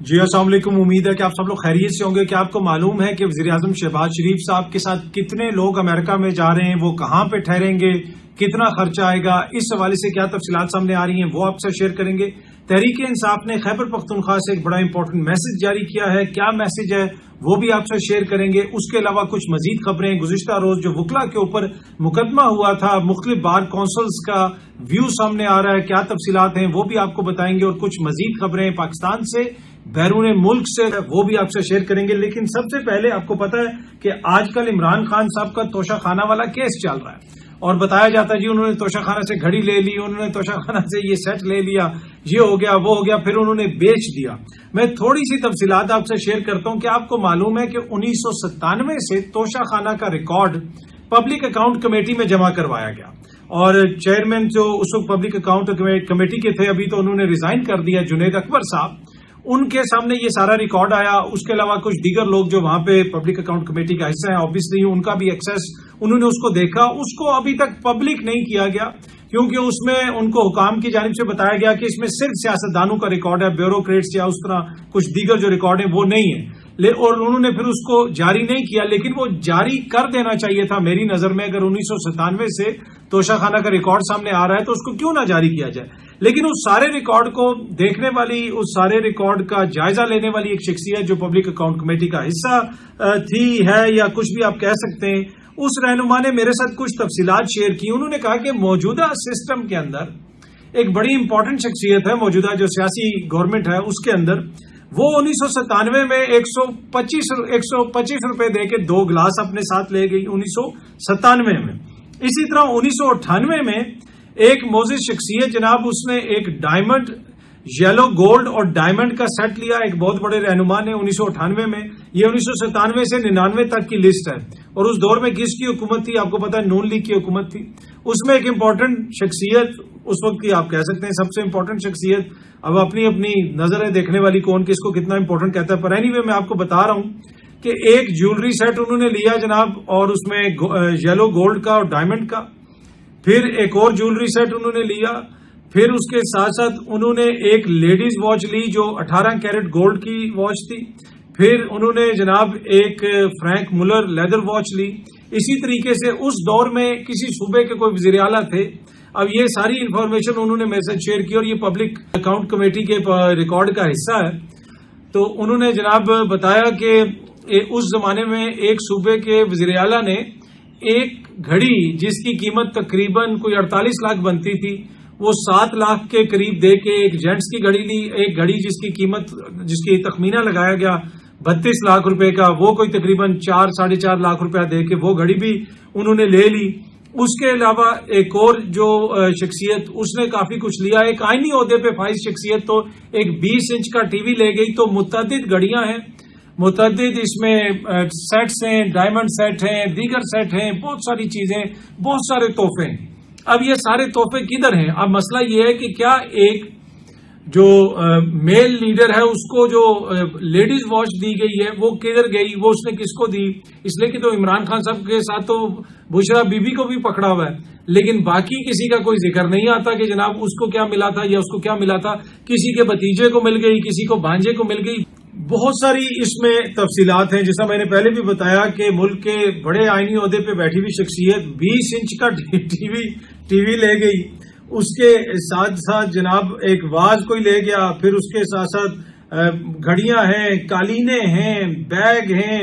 جی السلام علیکم. امید ہے کہ آپ سب لوگ خیریت سے ہوں گے. کیا آپ کو معلوم ہے کہ وزیر اعظم شہباز شریف صاحب کے ساتھ کتنے لوگ امریکہ میں جا رہے ہیں, وہ کہاں پہ ٹھہریں گے, کتنا خرچہ آئے گا؟ اس حوالے سے کیا تفصیلات سامنے آ رہی ہیں وہ آپ سے شیئر کریں گے. تحریک انصاف نے خیبر پختونخوا سے ایک بڑا امپورٹنٹ میسج جاری کیا ہے. کیا میسج ہے وہ بھی آپ سے شیئر کریں گے. اس کے علاوہ کچھ مزید خبریں. گزشتہ روز جو وکلا کے اوپر مقدمہ ہوا تھا, مختلف بار کونسلز کا ویو سامنے آ رہا ہے, کیا تفصیلات ہیں وہ بھی آپ کو بتائیں گے. اور کچھ مزید خبریں پاکستان سے, بیرون ملک سے, وہ بھی آپ سے شیئر کریں گے. لیکن سب سے پہلے آپ کو پتا ہے کہ آج کل عمران خان صاحب کا توشہ خانہ والا کیس چل رہا ہے, اور بتایا جاتا ہے جی انہوں نے توشہ خانہ سے گھڑی لے لی, انہوں نے توشہ خانہ سے یہ سیٹ لے لیا, یہ ہو گیا وہ ہو گیا, پھر انہوں نے بیچ دیا. میں تھوڑی سی تفصیلات آپ سے شیئر کرتا ہوں کہ آپ کو معلوم ہے کہ 1997 سے توشہ خانہ کا ریکارڈ پبلک اکاؤنٹ کمیٹی میں جمع کروایا گیا, اور چیئرمین جو اس وقت پبلک اکاؤنٹ کمیٹی کے تھے, ابھی تو انہوں نے ریزائن کر دیا, جنید اکبر صاحب, ان کے سامنے یہ سارا ریکارڈ آیا. اس کے علاوہ کچھ دیگر لوگ جو وہاں پہ پبلک اکاؤنٹ کمیٹی کا حصہ ہیں, آبویسلی ان کا بھی ایکسیس, انہوں نے اس کو دیکھا. اس کو ابھی تک پبلک نہیں کیا گیا کیونکہ اس میں ان کو حکام کی جانب سے بتایا گیا کہ اس میں صرف سیاستدانوں کا ریکارڈ ہے, بیوروکریٹس یا اس طرح کچھ دیگر جو ریکارڈ ہیں وہ نہیں ہیں, اور انہوں نے پھر اس کو جاری نہیں کیا. لیکن وہ جاری کر دینا چاہیے تھا میری نظر میں. اگر 1997 سے توشہ خانہ کا ریکارڈ سامنے آ رہا ہے تو اس کو کیوں نہ جاری کیا جائے. لیکن اس سارے ریکارڈ کو دیکھنے والی, اس سارے ریکارڈ کا جائزہ لینے والی ایک شخصیت جو پبلک اکاؤنٹ کمیٹی کا حصہ تھی, ہے, یا کچھ بھی آپ کہہ سکتے ہیں, اس رہنما نے میرے ساتھ کچھ تفصیلات شیئر کی. انہوں نے کہا کہ موجودہ سسٹم کے اندر ایک بڑی امپورٹنٹ شخصیت ہے, موجودہ جو سیاسی گورنمنٹ ہے اس کے اندر, وہ 1997 میں 125 روپے دے کے 2 گلاس اپنے ساتھ لے گئی 1997 میں. اسی طرح 1998 میں ایک موزز شخصیت جناب, اس نے ایک ڈائمنڈ, یلو گولڈ اور ڈائمنڈ کا سیٹ لیا, ایک بہت بڑے رہنما نے 1998 میں. یہ 1997 سے 99 تک کی لسٹ ہے, اور اس دور میں کس کی حکومت تھی آپ کو پتا ہے, نون لیگ کی حکومت تھی. اس میں ایک امپورٹنٹ شخصیت اس وقت کی, آپ کہہ سکتے ہیں سب سے امپورٹنٹ شخصیت, اب اپنی اپنی نظر ہے دیکھنے والی کون کس کو کتنا امپورٹنٹ کہتا ہے, پر اینی وے میں آپ کو بتا رہا ہوں کہ ایک جیولری سیٹ انہوں نے لیا جناب, اور اس میں یلو گولڈ کا اور ڈائمنڈ کا. پھر ایک اور جیولری سیٹ انہوں نے لیا. پھر اس کے ساتھ ساتھ انہوں نے ایک لیڈیز واچ لی جو 18 کیرٹ گولڈ کی واچ تھی. پھر انہوں نے جناب ایک فرینک مولر لیدر واچ لی. اسی طریقے سے اس دور میں کسی صوبے کے کوئی وزیر اعلیٰ تھے, اب یہ ساری انفارمیشن انہوں نے میرے ساتھ شیئر کی, اور یہ پبلک اکاؤنٹ کمیٹی کے ریکارڈ کا حصہ ہے. تو انہوں نے جناب بتایا کہ اس زمانے میں ایک صوبے کے وزیر اعلیٰ نے ایک گھڑی جس کی قیمت تقریباً کوئی 48 لاکھ بنتی تھی, وہ 7 لاکھ کے قریب دے کے ایک جینٹس کی گھڑی لی. ایک گھڑی جس کی قیمت, جس کی تخمینہ لگایا گیا 32 لاکھ روپے کا, وہ کوئی تقریباً 4-4.5 لاکھ روپیہ دے کے وہ گھڑی بھی انہوں نے لے لی. اس کے علاوہ ایک اور جو شخصیت, اس نے کافی کچھ لیا. ایک آئینی عہدے پہ فائز شخصیت تو ایک 20 انچ کا ٹی وی لے گئی. تو متعدد گھڑیاں ہیں, متعدد اس میں سیٹس ہیں, ڈائمنڈ سیٹ ہیں, دیگر سیٹ ہیں, بہت ساری چیزیں, بہت سارے تحفے ہیں. اب یہ سارے تحفے کدھر ہیں؟ اب مسئلہ یہ ہے کہ کیا ایک جو میل لیڈر ہے اس کو جو لیڈیز واچ دی گئی ہے وہ کدھر گئی, وہ اس نے کس کو دی؟ اس لیے کہ تو عمران خان صاحب کے ساتھ تو بشرا بی بی کو بھی پکڑا ہوا ہے, لیکن باقی کسی کا کوئی ذکر نہیں آتا کہ جناب اس کو کیا ملا تھا یا اس کو کیا ملا تھا. کسی کے بھتیجے کو مل گئی, کسی کو بھانجے کو مل گئی. بہت ساری اس میں تفصیلات ہیں. جیسا میں نے پہلے بھی بتایا کہ ملک کے بڑے آئینی عہدے پہ بیٹھی ہوئی شخصیت 20 انچ کا ٹی وی لے گئی. اس کے ساتھ ساتھ جناب ایک واز کوئی لے گیا. پھر اس کے ساتھ ساتھ گھڑیاں ہیں, قالینیں ہیں, بیگ ہیں,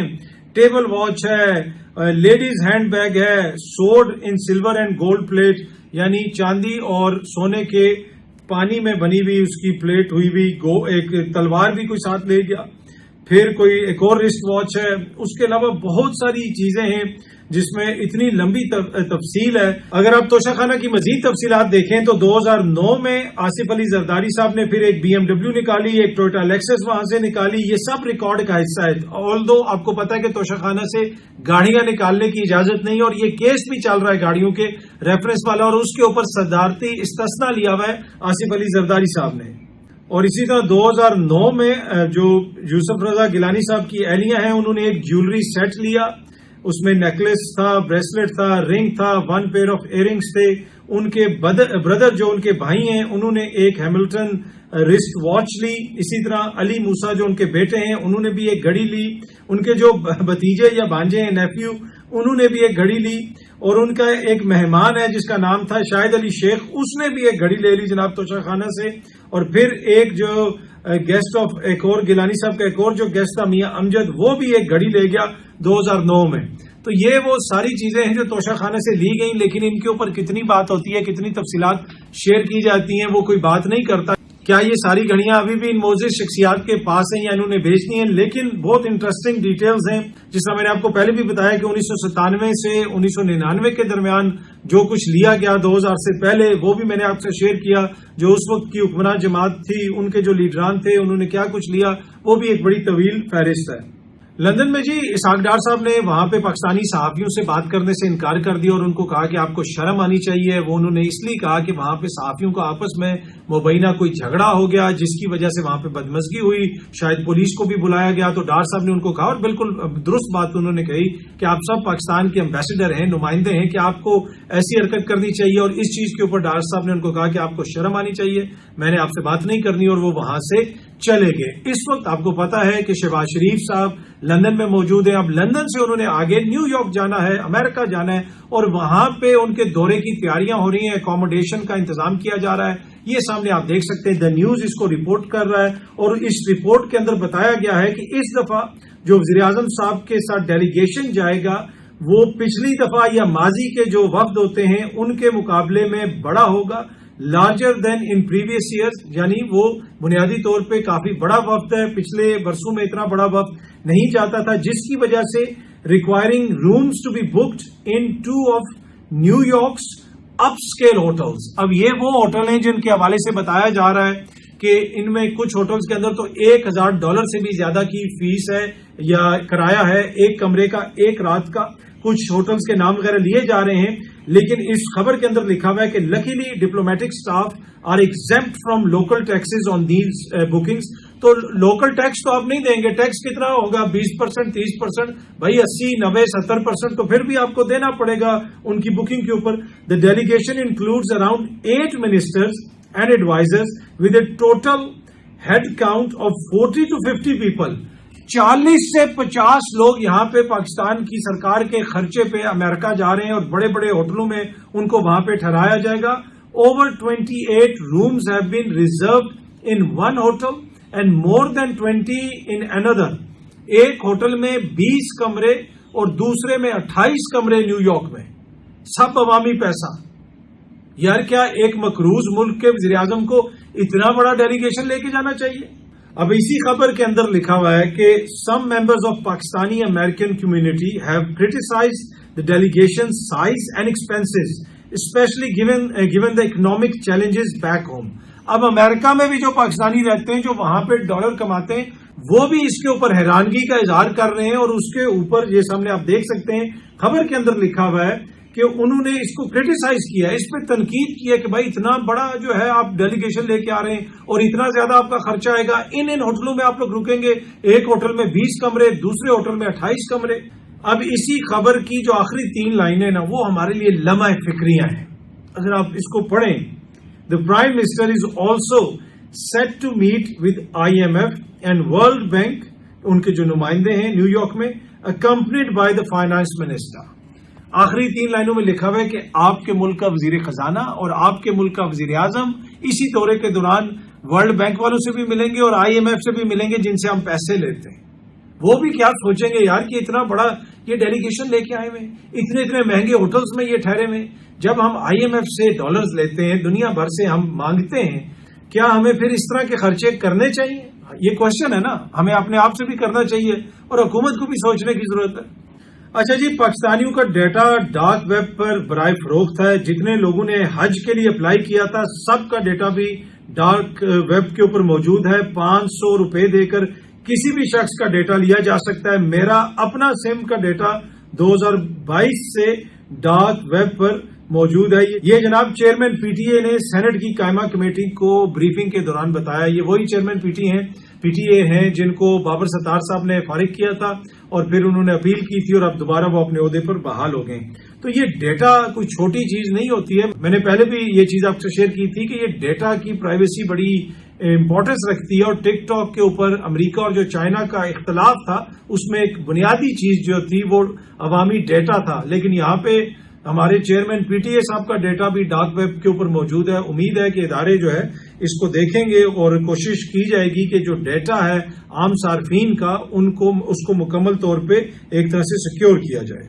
ٹیبل واچ ہے, لیڈیز ہینڈ بیگ ہے, سوڈ in silver and gold plate, یعنی چاندی اور سونے کے پانی میں بنی ہوئی اس کی پلیٹ ہوئی ہوئی, ایک تلوار بھی کوئی ساتھ لے گیا. پھر کوئی ایک اور رسٹ واچ ہے. اس کے علاوہ بہت ساری چیزیں ہیں جس میں اتنی لمبی تفصیل ہے. اگر آپ توشہ خانہ کی مزید تفصیلات دیکھیں تو 2009 میں آصف علی زرداری صاحب نے پھر ایک BMW نکالی, ایک ٹویوٹا لیکسس وہاں سے نکالی. یہ سب ریکارڈ کا حصہ ہے. آلدو آپ کو پتا ہے کہ توشہ خانہ سے گاڑیاں نکالنے کی اجازت نہیں, اور یہ کیس بھی چل رہا ہے گاڑیوں کے ریفرنس والا, اور اس کے اوپر صدارتی استثنا لیا ہوا ہے آصف علی زرداری صاحب نے. اور اسی طرح 2009 میں جو یوسف رضا گیلانی صاحب کی اہلیہ ہیں, انہوں نے ایک جیولری سیٹ لیا. اس میں نیکلس تھا, بریسلٹ تھا, رنگ تھا, 1 پیئر آف ایئر رنگس تھے. ان کے بردر جو ان کے بھائی ہیں انہوں نے ایک ہیملٹن رسٹ واچ لی. اسی طرح علی موسیٰ جو ان کے بیٹے ہیں انہوں نے بھی ایک گھڑی لی. ان کے جو بھتیجے یا بھانجے ہیں نیفیو انہوں نے بھی ایک گھڑی لی. اور ان کا ایک مہمان ہے جس کا نام تھا شاہد علی شیخ, اس نے بھی ایک گھڑی لے لی جناب توشہ خانہ سے. اور پھر ایک جو گیسٹ آف ایک اور گیلانی صاحب کا ایک اور جو گیسٹ تھا میاں امجد, وہ بھی ایک گھڑی لے گیا 2009 میں. تو یہ وہ ساری چیزیں ہیں جو توشہ خانے سے لی گئیں, لیکن ان کے اوپر کتنی بات ہوتی ہے, کتنی تفصیلات شیئر کی جاتی ہیں, وہ کوئی بات نہیں کرتا. کیا یہ ساری گھڑیاں ابھی بھی ان معزز شخصیات کے پاس ہیں یا انہوں نے بیچ دی ہیں؟ لیکن بہت انٹرسٹنگ ڈیٹیلز ہیں, جس طرح میں نے آپ کو پہلے بھی بتایا کہ 1997 سے 1999 کے درمیان جو کچھ لیا گیا 2000 سے پہلے, وہ بھی میں نے آپ سے شیئر کیا. جو اس وقت کی حکمراں جماعت تھی ان کے جو لیڈران تھے انہوں نے کیا کچھ لیا, وہ بھی ایک بڑی طویل فہرست ہے. لندن میں جی اسحاق ڈار صاحب نے وہاں پہ پاکستانی صحافیوں سے بات کرنے سے انکار کر دیا اور ان کو کہا کہ آپ کو شرم آنی چاہیے. وہ انہوں نے اس لیے کہا کہ وہاں پہ صحافیوں کا آپس میں مبینہ کوئی جھگڑا ہو گیا جس کی وجہ سے وہاں پہ بدمزگی ہوئی, شاید پولیس کو بھی بلایا گیا. تو ڈار صاحب نے ان کو کہا, اور بالکل درست بات انہوں نے کہی, کہ آپ سب پاکستان کے امبیسڈر ہیں, نمائندے ہیں, کہ آپ کو ایسی حرکت کرنی چاہیے. اور اس چیز کے اوپر ڈار صاحب نے ان کو کہا کہ آپ کو شرم آنی چاہیے, میں نے آپ سے بات نہیں کرنی, اور وہ وہاں سے چلے گئے. اس وقت آپ کو پتا ہے کہ شہباز شریف صاحب لندن میں موجود ہیں. اب لندن سے انہوں نے آگے نیو یارک جانا ہے, امریکہ جانا ہے, اور وہاں پہ ان کے دورے کی تیاریاں ہو رہی ہیں, اکوموڈیشن کا انتظام کیا جا رہا ہے. یہ سامنے آپ دیکھ سکتے ہیں, دا نیوز اس کو رپورٹ کر رہا ہے, اور اس رپورٹ کے اندر بتایا گیا ہے کہ اس دفعہ جو وزیر اعظم صاحب کے ساتھ ڈیلیگیشن جائے گا وہ پچھلی دفعہ یا ماضی کے جو وفد ہوتے ہیں ان کے مقابلے میں بڑا ہوگا, larger than in previous years. یعنی وہ بنیادی طور پہ کافی بڑا وفد ہے, پچھلے برسوں میں اتنا بڑا وفد نہیں جاتا تھا, جس کی وجہ سے requiring rooms to be booked in 2 of New York's upscale hotels. اب یہ وہ ہوٹل ہیں جن کے حوالے سے بتایا جا رہا ہے کہ ان میں کچھ ہوٹلز کے اندر تو $1,000 سے بھی زیادہ کی فیس ہے یا کرایہ ہے ایک کمرے کا, ایک رات کا. کچھ ہوٹلز کے نام وغیرہ لیے جا رہے ہیں, لیکن اس خبر کے اندر لکھا ہوا ہے کہ luckily diplomatic staff are exempt from local taxes on these bookings. تو لوکل ٹیکس تو آپ نہیں دیں گے, ٹیکس کتنا ہوگا, 20%, 30%, بھائی 80, 90, 70% تو پھر بھی آپ کو دینا پڑے گا ان کی بکنگ کے اوپر. The delegation includes around 8 ministers and advisors with a total head count of 40 to 50 people. 40 سے 50 لوگ یہاں پہ پاکستان کی سرکار کے خرچے پہ امریکہ جا رہے ہیں, اور بڑے بڑے ہوٹلوں میں ان کو وہاں پہ ٹھہرایا جائے گا. Over 28 rooms have been reserved in one hotel and more than 20 in another. ایک ہوٹل میں 20 کمرے اور دوسرے میں 28 کمرے نیو یارک میں, سب عوامی پیسہ. یار کیا ایک مقروض ملک کے وزیر اعظم کو اتنا بڑا ڈیلیگیشن لے کے جانا چاہیے؟ اب اسی خبر کے اندر لکھا ہوا ہے کہ some members of Pakistani American community have criticized the delegation size and expenses, especially given the economic challenges back home. اب امریکہ میں بھی جو پاکستانی رہتے ہیں جو وہاں پہ ڈالر کماتے ہیں وہ بھی اس کے اوپر حیرانگی کا اظہار کر رہے ہیں, اور اس کے اوپر یہ سامنے آپ دیکھ سکتے ہیں خبر کے اندر لکھا ہوا ہے کہ انہوں نے اس کو کرٹیسائز کیا ہے, اس پہ تنقید کی ہے کہ بھائی اتنا بڑا جو ہے آپ ڈیلیگیشن لے کے آ رہے ہیں اور اتنا زیادہ آپ کا خرچہ آئے گا, ان ہوٹلوں میں آپ لوگ رکیں گے, ایک ہوٹل میں 20 کمرے, دوسرے ہوٹل میں 28 کمرے. اب اسی خبر کی جو آخری 3 لائنیں نا وہ ہمارے لیے لمحہ فکریاں ہیں, اگر آپ اس کو پڑھیں. The Prime Minister is also set to meet with IMF and World Bank, ان کے جو نمائندے ہیں نیو یارک میں, accompanied by the Finance Minister. آخری 3 لائنوں میں لکھا ہوا ہے کہ آپ کے ملک کا وزیر خزانہ اور آپ کے ملک کا وزیر اعظم اسی دورے کے دوران ورلڈ بینک والوں سے بھی ملیں گے اور IMF سے بھی ملیں گے جن سے ہم پیسے لیتے ہیں. وہ بھی کیا سوچیں گے یار کہ اتنا بڑا یہ ڈیلیگیشن لے کے آئے ہوئے, اتنے مہنگے ہوٹلز میں یہ ٹھہرے ہوئے. جب ہم IMF سے ڈالرز لیتے ہیں, دنیا بھر سے ہم مانگتے ہیں, کیا ہمیں پھر اس طرح کے خرچے کرنے چاہیے؟ یہ کوشچن ہے نا, ہمیں اپنے آپ سے بھی کرنا چاہیے اور حکومت کو بھی سوچنے کی ضرورت ہے. اچھا جی, پاکستانیوں کا ڈیٹا ڈارک ویب پر برائے فروخت ہے. جتنے لوگوں نے حج کے لیے اپلائی کیا تھا سب کا ڈیٹا بھی ڈارک ویب کے اوپر موجود ہے. 500 روپے دے کر کسی بھی شخص کا ڈیٹا لیا جا سکتا ہے. میرا اپنا سم کا ڈیٹا 2022 سے ڈارک ویب پر موجود ہے. یہ جناب چیئرمین PTA نے سینٹ کی قائمہ کمیٹی کو بریفنگ کے دوران بتایا. یہ وہی چیئرمین PTA ہیں جن کو بابر ستار صاحب نے فارغ کیا تھا اور پھر انہوں نے اپیل کی تھی اور اب دوبارہ وہ اپنے عہدے پر بحال ہو گئے. تو یہ ڈیٹا کوئی چھوٹی چیز نہیں ہوتی ہے. میں نے پہلے بھی یہ چیز آپ سے شیئر کی تھی کہ یہ ڈیٹا کی پرائیویسی بڑی امپورٹنس رکھتی ہے، اور ٹک ٹاک کے اوپر امریکہ اور جو چائنا کا اختلاف تھا اس میں ایک بنیادی چیز جو تھی وہ عوامی ڈیٹا تھا. لیکن یہاں پہ ہمارے چیئرمین پی ٹی اے صاحب کا ڈیٹا بھی ڈارک ویب کے اوپر موجود ہے. امید ہے کہ ادارے جو ہے اس کو دیکھیں گے اور کوشش کی جائے گی کہ جو ڈیٹا ہے عام صارفین کا اس کو مکمل طور پہ ایک طرح سے سیکیور کیا جائے.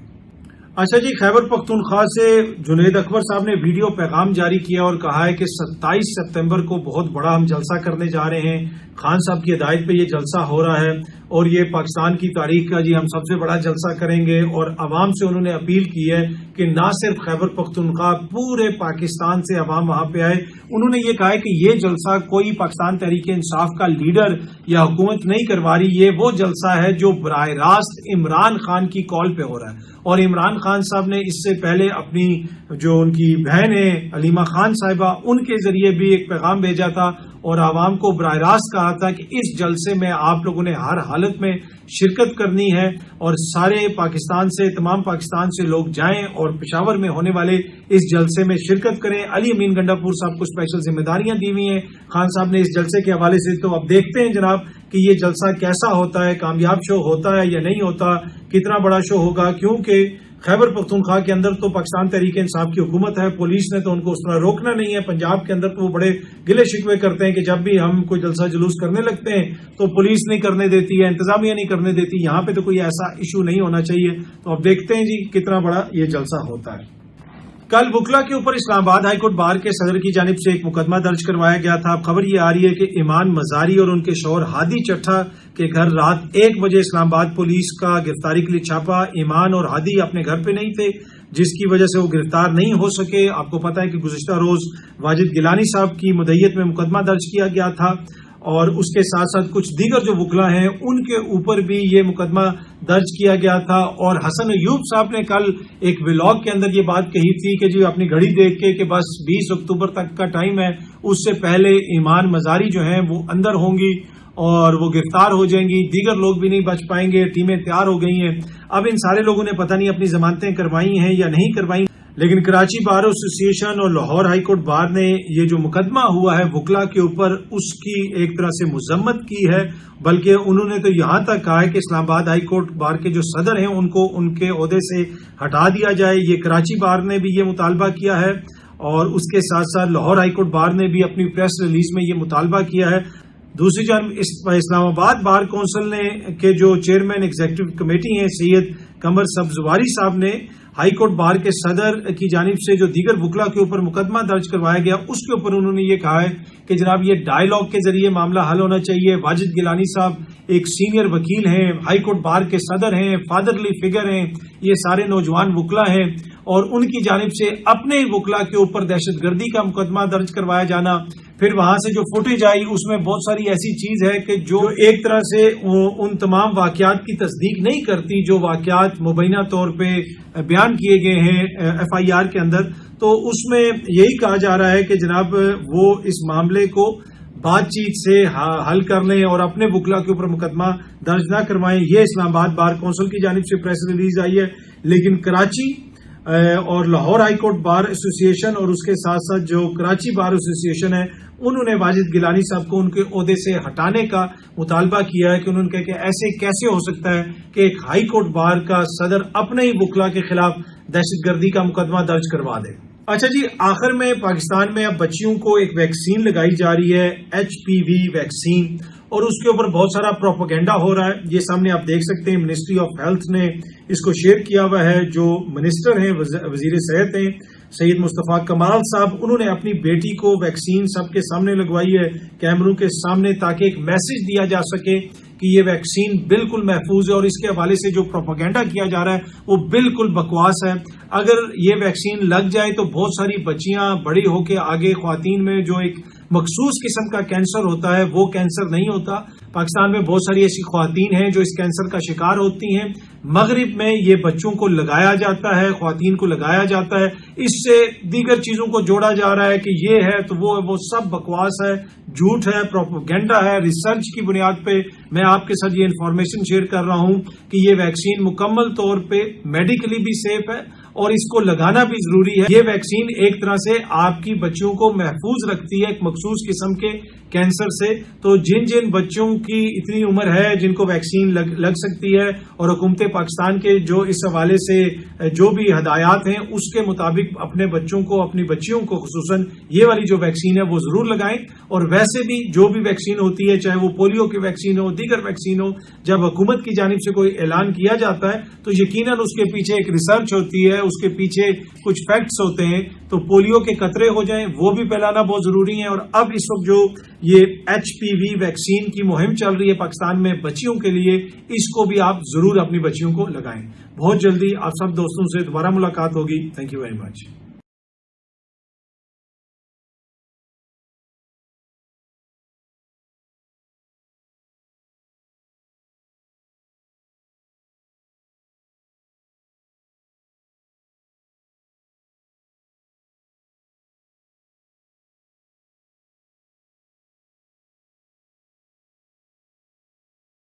اچھا جی، خیبر پختونخوا سے جنید اکبر صاحب نے ویڈیو پیغام جاری کیا اور کہا ہے کہ 27 ستمبر کو بہت بڑا ہم جلسہ کرنے جا رہے ہیں. خان صاحب کی ہدایت پہ یہ جلسہ ہو رہا ہے اور یہ پاکستان کی تاریخ کا جی ہم سب سے بڑا جلسہ کریں گے. اور عوام سے انہوں نے اپیل کی ہے کہ نہ صرف خیبر پختونخوا، پورے پاکستان سے عوام وہاں پہ آئے. انہوں نے یہ کہا ہے کہ یہ جلسہ کوئی پاکستان تحریک انصاف کا لیڈر یا حکومت نہیں کروا رہی، یہ وہ جلسہ ہے جو براہ راست عمران خان کی کال پہ ہو رہا ہے. اور عمران خان صاحب نے اس سے پہلے اپنی جو ان کی بہن ہے علیمہ خان صاحبہ، ان کے ذریعے بھی ایک پیغام بھیجا تھا اور عوام کو براہ راست کہا تھا کہ اس جلسے میں آپ لوگوں نے ہر حالت میں شرکت کرنی ہے اور سارے پاکستان سے، تمام پاکستان سے لوگ جائیں اور پشاور میں ہونے والے اس جلسے میں شرکت کریں. علی امین گنڈا پور صاحب کو اسپیشل ذمہ داریاں دی ہوئی ہیں خان صاحب نے اس جلسے کے حوالے سے. تو اب دیکھتے ہیں جناب کہ یہ جلسہ کیسا ہوتا ہے، کامیاب شو ہوتا ہے یا نہیں ہوتا، کتنا بڑا شو ہوگا. کیونکہ خیبر پختونخوا کے اندر تو پاکستان تحریک انصاف کی حکومت ہے، پولیس نے تو ان کو اس طرح روکنا نہیں ہے. پنجاب کے اندر تو وہ بڑے گلے شکوے کرتے ہیں کہ جب بھی ہم کوئی جلسہ جلوس کرنے لگتے ہیں تو پولیس نہیں کرنے دیتی ہے، انتظامیہ نہیں کرنے دیتی. یہاں پہ تو کوئی ایسا ایشو نہیں ہونا چاہیے. تو اب دیکھتے ہیں جی کتنا بڑا یہ جلسہ ہوتا ہے. کل وکلا کے اوپر اسلام آباد ہائی کورٹ بار کے صدر کی جانب سے ایک مقدمہ درج کروایا گیا تھا. اب خبر یہ آ رہی ہے کہ ایمان مزاری اور ان کے شوہر ہادی چٹھا کے گھر رات 1 بجے اسلام آباد پولیس کا گرفتاری کے لیے چھاپا. ایمان اور ہادی اپنے گھر پہ نہیں تھے جس کی وجہ سے وہ گرفتار نہیں ہو سکے. آپ کو پتا ہے کہ گزشتہ روز واجد گیلانی صاحب کی مدعیت میں مقدمہ درج کیا گیا تھا اور اس کے ساتھ ساتھ کچھ دیگر جو وکلا ہیں ان کے اوپر بھی یہ مقدمہ درج کیا گیا تھا. اور حسن ایوب صاحب نے کل ایک ولاگ کے اندر یہ بات کہی تھی کہ جی اپنی گھڑی دیکھ کے کہ بس 20 اکتوبر تک کا ٹائم ہے، اس سے پہلے ایمان مزاری جو ہیں وہ اندر ہوں گی اور وہ گرفتار ہو جائیں گی، دیگر لوگ بھی نہیں بچ پائیں گے. ٹیمیں تیار ہو گئی ہیں. اب ان سارے لوگوں نے پتہ نہیں اپنی ضمانتیں کروائی ہیں یا نہیں کروائی، لیکن کراچی بار ایسوسی ایشن اور لاہور ہائی کورٹ بار نے یہ جو مقدمہ ہوا ہے وکلا کے اوپر اس کی ایک طرح سے مذمت کی ہے. بلکہ انہوں نے تو یہاں تک کہا ہے کہ اسلام آباد ہائی کورٹ بار کے جو صدر ہیں ان کو ان کے عہدے سے ہٹا دیا جائے. یہ کراچی بار نے بھی یہ مطالبہ کیا ہے اور اس کے ساتھ ساتھ لاہور ہائی کورٹ بار نے بھی اپنی پریس ریلیز میں یہ مطالبہ کیا ہے. دوسری جانب اسلام آباد بار کونسل نے کے جو چیئرمین ایگزیکٹو کمیٹی ہیں سید قمر سبزواری صاحب نے ہائی کورٹ بار کے صدر کی جانب سے جو دیگر وکلا کے اوپر مقدمہ درج کروایا گیا اس کے اوپر انہوں نے یہ کہا ہے کہ جناب یہ ڈائیلاگ کے ذریعے معاملہ حل ہونا چاہیے. واجد گیلانی صاحب ایک سینئر وکیل ہیں، ہائی کورٹ بار کے صدر ہیں، فادرلی فگر ہیں، یہ سارے نوجوان وکلا ہیں اور ان کی جانب سے اپنے وکلا کے اوپر دہشت گردی کا مقدمہ درج کروایا جانا. پھر وہاں سے جو فوٹیج آئی اس میں بہت ساری ایسی چیز ہے کہ جو ایک طرح سے ان تمام واقعات کی تصدیق نہیں کرتی جو واقعات مبینہ طور پہ بیان کیے گئے ہیں ایف آئی آر کے اندر. تو اس میں یہی کہا جا رہا ہے کہ جناب وہ اس معاملے کو بات چیت سے حل کر لیں اور اپنے وکلا کے اوپر مقدمہ درج نہ کروائیں. یہ اسلام آباد بار کونسل کی جانب سے پریس ریلیز آئی ہے. لیکن کراچی اور لاہور ہائی کورٹ بار ایسوسی ایشن اور اس کے ساتھ ساتھ جو کراچی بار ایسوسی ایشن ہے انہوں نے واجد گیلانی صاحب کو ان کے عہدے سے ہٹانے کا مطالبہ کیا ہے کہ انہوں نے کہا کہ ایسے کیسے ہو سکتا ہے کہ ایک ہائی کورٹ بار کا صدر اپنے ہی وکلا کے خلاف دہشت گردی کا مقدمہ درج کروا دے. اچھا جی، آخر میں پاکستان میں اب بچیوں کو ایک ویکسین لگائی جا رہی ہے HPV ویکسین اور اس کے اوپر بہت سارا پروپیگنڈا ہو رہا ہے. یہ سامنے آپ دیکھ سکتے ہیں منسٹری آف ہیلتھ نے اس کو شیئر کیا ہوا ہے. جو منسٹر ہیں وزیر صحت ہیں سید مصطفیٰ کمال صاحب، انہوں نے اپنی بیٹی کو ویکسین سب کے سامنے لگوائی ہے کیمروں کے سامنے تاکہ ایک میسج دیا جا سکے کہ یہ ویکسین بالکل محفوظ ہے. اور اس کے حوالے سے جو پروپیگنڈا کیا جا رہا ہے وہ بالکل بکواس ہے. اگر یہ ویکسین لگ جائے تو بہت ساری بچیاں بڑی ہو کے آگے خواتین میں جو ایک مخصوص قسم کا کینسر ہوتا ہے وہ کینسر نہیں ہوتا. پاکستان میں بہت ساری ایسی خواتین ہیں جو اس کینسر کا شکار ہوتی ہیں. مغرب میں یہ بچوں کو لگایا جاتا ہے، خواتین کو لگایا جاتا ہے. اس سے دیگر چیزوں کو جوڑا جا رہا ہے کہ یہ ہے تو وہ سب بکواس ہے، جھوٹ ہے، پروپیگنڈا ہے. ریسرچ کی بنیاد پہ میں آپ کے ساتھ یہ انفارمیشن شیئر کر رہا ہوں کہ یہ ویکسین مکمل طور پہ میڈیکلی بھی سیف ہے اور اس کو لگانا بھی ضروری ہے. یہ ویکسین ایک طرح سے آپ کی بچیوں کو محفوظ رکھتی ہے ایک مخصوص قسم کے کینسر سے. تو جن بچوں کی اتنی عمر ہے جن کو ویکسین لگ سکتی ہے اور حکومت پاکستان کے جو اس حوالے سے جو بھی ہدایات ہیں اس کے مطابق اپنے بچوں کو اپنی بچیوں کو خصوصاً یہ والی جو ویکسین ہے وہ ضرور لگائیں. اور ویسے بھی جو بھی ویکسین ہوتی ہے چاہے وہ پولیو کی ویکسین ہو دیگر ویکسین ہو جب حکومت کی جانب سے کوئی اعلان کیا جاتا ہے تو یقیناً اس کے پیچھے ایک ریسرچ ہوتی ہے اس کے پیچھے کچھ فیکٹس ہوتے ہیں. تو پولیو کے قطرے ہو جائیں وہ بھی پھیلانا بہت ضروری ہے. اور اب اس وقت جو یہ HPV ویکسین کی مہم چل رہی ہے پاکستان میں بچیوں کے لیے اس کو بھی آپ ضرور اپنی بچیوں کو لگائیں. بہت جلدی آپ سب دوستوں سے دوبارہ ملاقات ہوگی. Thank you very much.